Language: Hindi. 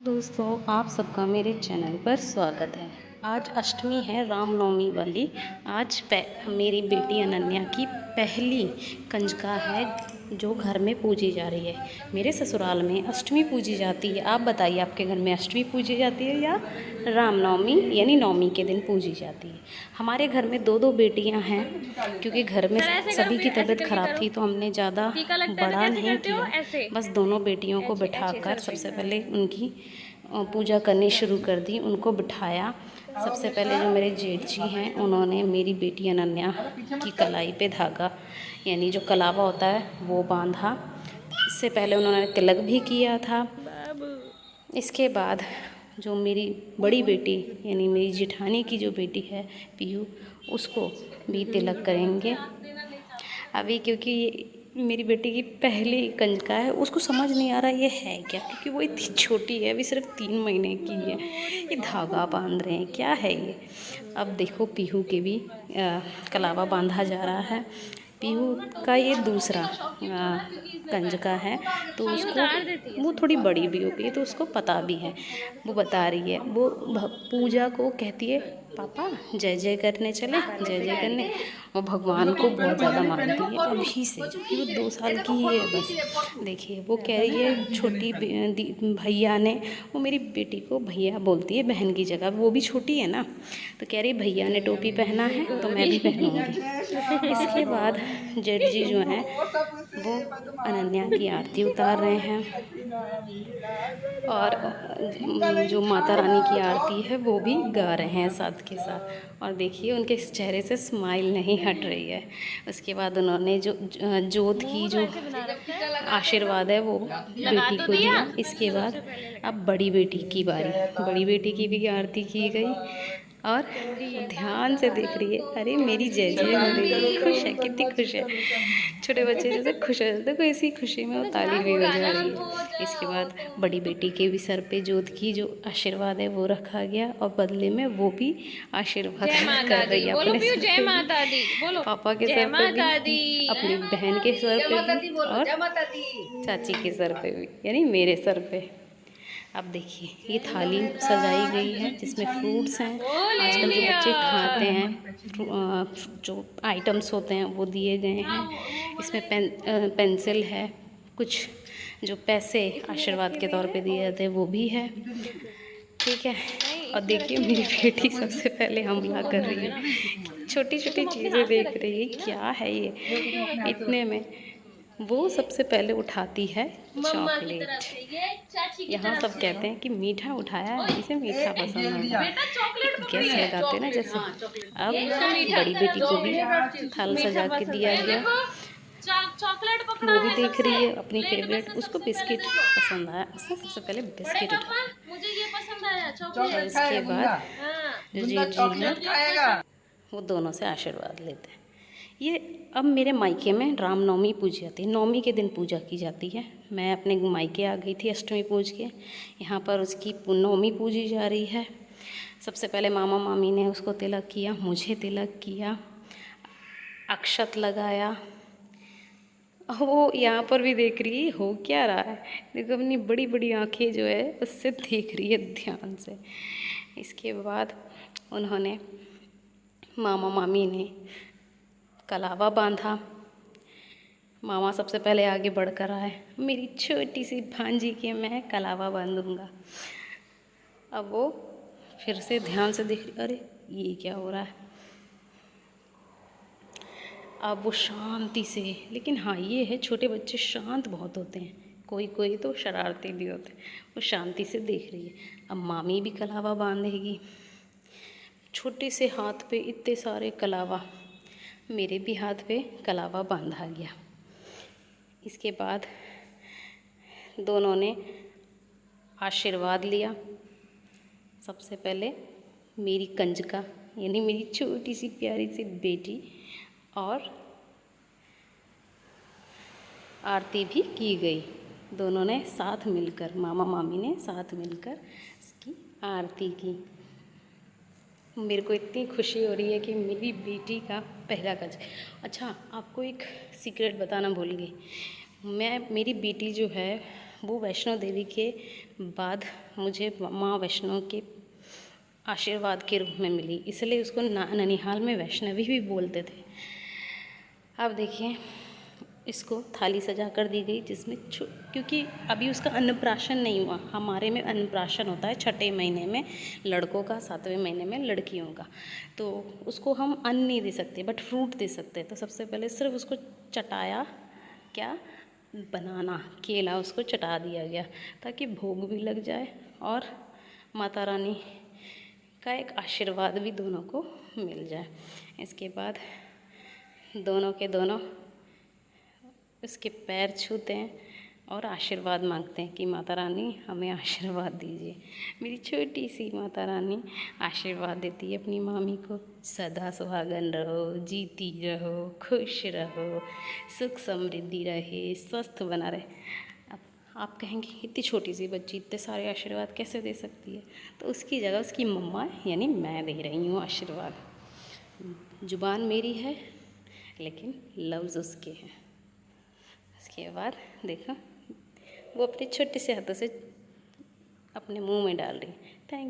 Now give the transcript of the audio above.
दोस्तों, आप सबका मेरे चैनल पर स्वागत है। आज अष्टमी है, रामनवमी वाली। आज मेरी बेटी अनन्या की पहली कंजका है जो घर में पूजी जा रही है। मेरे ससुराल में अष्टमी पूजी जाती है। आप बताइए, आपके घर में अष्टमी पूजी जाती है या रामनवमी यानी नवमी के दिन पूजी जाती है? हमारे घर में दो दो बेटियां हैं, क्योंकि घर में सभी की तबीयत ख़राब थी तो हमने ज़्यादा बड़ा नहीं किया। बस दोनों बेटियों को बिठाकर सबसे पहले उनकी पूजा करनी शुरू कर दी। उनको बिठाया। सबसे पहले जो मेरे जेठ जी हैं, उन्होंने मेरी बेटी अनन्या की कलाई पे धागा यानी जो कलावा होता है वो बांधा। इससे पहले उन्होंने तिलक भी किया था। इसके बाद जो मेरी बड़ी बेटी यानी मेरी जेठानी की जो बेटी है पीहू, उसको भी तिलक करेंगे अभी, क्योंकि मेरी बेटी की पहली कंजका है। उसको समझ नहीं आ रहा ये है क्या, क्योंकि वो इतनी छोटी है, अभी सिर्फ 3 महीने की है। ये धागा बांध रहे हैं, क्या है ये? अब देखो, पीहू के भी कलावा बांधा जा रहा है। पीहू का ये दूसरा कंजका है, तो उसको वो थोड़ी बड़ी भी हो गई है तो उसको पता भी है। वो बता रही है, वो पूजा को कहती है पापा जय जय करने चले, जय जय करने। और भगवान को बहुत ज़्यादा मानती है अभी से, जबकि वो 2 साल की ही है बस। देखिए, वो कह रही है छोटी भैया ने, वो मेरी बेटी को भैया बोलती है बहन की जगह, वो भी छोटी है ना, तो कह रही भैया ने टोपी पहना है तो मैं भी पहनूंगी। इसके बाद जेठ जी जो हैं वो अनन्या की आरती उतार रहे हैं, और जो माता रानी की आरती है वो भी गा रहे हैं साथ के साथ। और देखिए, उनके चेहरे से स्माइल नहीं हट रही है। उसके बाद उन्होंने जो जोत की जो आशीर्वाद है वो बेटी को दिया। इसके बाद अब बड़ी बेटी की बारी। बड़ी बेटी की भी आरती की गई और ध्यान से देख रही है। अरे मेरी जय जय हो रही है, खुश है, कितनी खुश है। छोटे बच्चे जैसे खुश है, देखो इसी खुशी में वो ताली भी बजा रही है। इसके बाद बड़ी बेटी के भी सर पे जोत की जो आशीर्वाद है वो रखा गया, और बदले में वो भी आशीर्वाद कर रही है अपने सर पे भी, पापा के सर पे भी, अपनी बहन के सर पे भी, और चाची के सर पे भी, यानी मेरे सर पे। अब देखिए, ये थाली सजाई गई है जिसमें फ्रूट्स हैं। आजकल जो बच्चे खाते हैं जो आइटम्स होते हैं वो दिए गए हैं। इसमें पेंसिल है, कुछ जो पैसे आशीर्वाद के तौर पे दिए जाते हैं वो भी है। ठीक है। और देखिए, मेरी बेटी सबसे पहले हमला कर रही है, छोटी छोटी चीज़ें देख रही है, क्या है ये। इतने में वो सबसे पहले उठाती है चॉकलेट। यहाँ सब कहते हैं कि मीठा उठाया है, इसे मीठा पसंद होगा। गैस लगाते हैं ना जैसे। अब बड़ी बेटी को भी थाल सजा के दिया गया। वो भी देख रही है अपनी फेवरेट, उसको बिस्किट पसंद आया, उसने सबसे पहले बिस्किट उठाया। और इसके बाद जो जेठ जी हैं वो दोनों से आशीर्वाद लेते हैं। ये अब मेरे मायके में रामनवमी पूजी जाती है, नवमी के दिन पूजा की जाती है। मैं अपने मायके आ गई थी अष्टमी पूज के, यहाँ पर उसकी नवमी पूजी जा रही है। सबसे पहले मामा मामी ने उसको तिलक किया, मुझे तिलक किया, अक्षत लगाया। वो यहाँ पर भी देख रही है हो क्या रहा है, देखो अपनी बड़ी बड़ी आँखें जो है उससे देख रही है ध्यान से। इसके बाद उन्होंने मामा मामी ने कलावा बांधा। मामा सबसे पहले आगे बढ़कर आए, मेरी छोटी सी भांजी के मैं कलावा बांधूंगा। अब वो फिर से ध्यान से देख रही, अरे ये क्या हो रहा है। अब वो शांति से, लेकिन हाँ ये है छोटे बच्चे शांत बहुत होते हैं, कोई कोई तो शरारती भी होते हैं। वो शांति से देख रही है। अब मामी भी कलावा बांधेगी। छोटे से हाथ पे इतने सारे कलावा, मेरे भी हाथ पे कलावा बांधा गया। इसके बाद दोनों ने आशीर्वाद लिया। सबसे पहले मेरी कंजका यानी मेरी छोटी सी प्यारी सी बेटी, और आरती भी की गई। दोनों ने साथ मिलकर, मामा मामी ने साथ मिलकर इसकी आरती की। मेरे को इतनी खुशी हो रही है कि मेरी बेटी का पहला कंजका। अच्छा, आपको एक सीक्रेट बताना भूल गई, मेरी बेटी जो है वो वैष्णो देवी के बाद मुझे माँ वैष्णो के आशीर्वाद के रूप में मिली, इसलिए उसको ननिहाल में वैष्णवी भी बोलते थे। अब देखिए इसको थाली सजा कर दी गई, जिसमें क्योंकि अभी उसका अन्नप्राशन नहीं हुआ। हमारे में अन्नप्राशन होता है छठे महीने में लड़कों का, 7वें महीने में लड़कियों का। तो उसको हम अन्न नहीं दे सकते बट फ्रूट दे सकते। तो सबसे पहले सिर्फ उसको चटाया, क्या बनाना, केला उसको चटा दिया गया ताकि भोग भी लग जाए और माता रानी का एक आशीर्वाद भी दोनों को मिल जाए। इसके बाद दोनों के दोनों उसके पैर छूते हैं और आशीर्वाद मांगते हैं कि माता रानी हमें आशीर्वाद दीजिए। मेरी छोटी सी माता रानी आशीर्वाद देती है अपनी मामी को, सदा सुहागन रहो, जीती रहो, खुश रहो, सुख समृद्धि रहे, स्वस्थ बना रहे। अब आप कहेंगे इतनी छोटी सी बच्ची इतने सारे आशीर्वाद कैसे दे सकती है? तो उसकी जगह उसकी मम्मा यानी मैं दे रही हूँ आशीर्वाद। जुबान मेरी है लेकिन लफ्ज़ उसके हैं। इसके बाद देखो वो अपने छोटे से हाथों से अपने मुंह में डाल रही।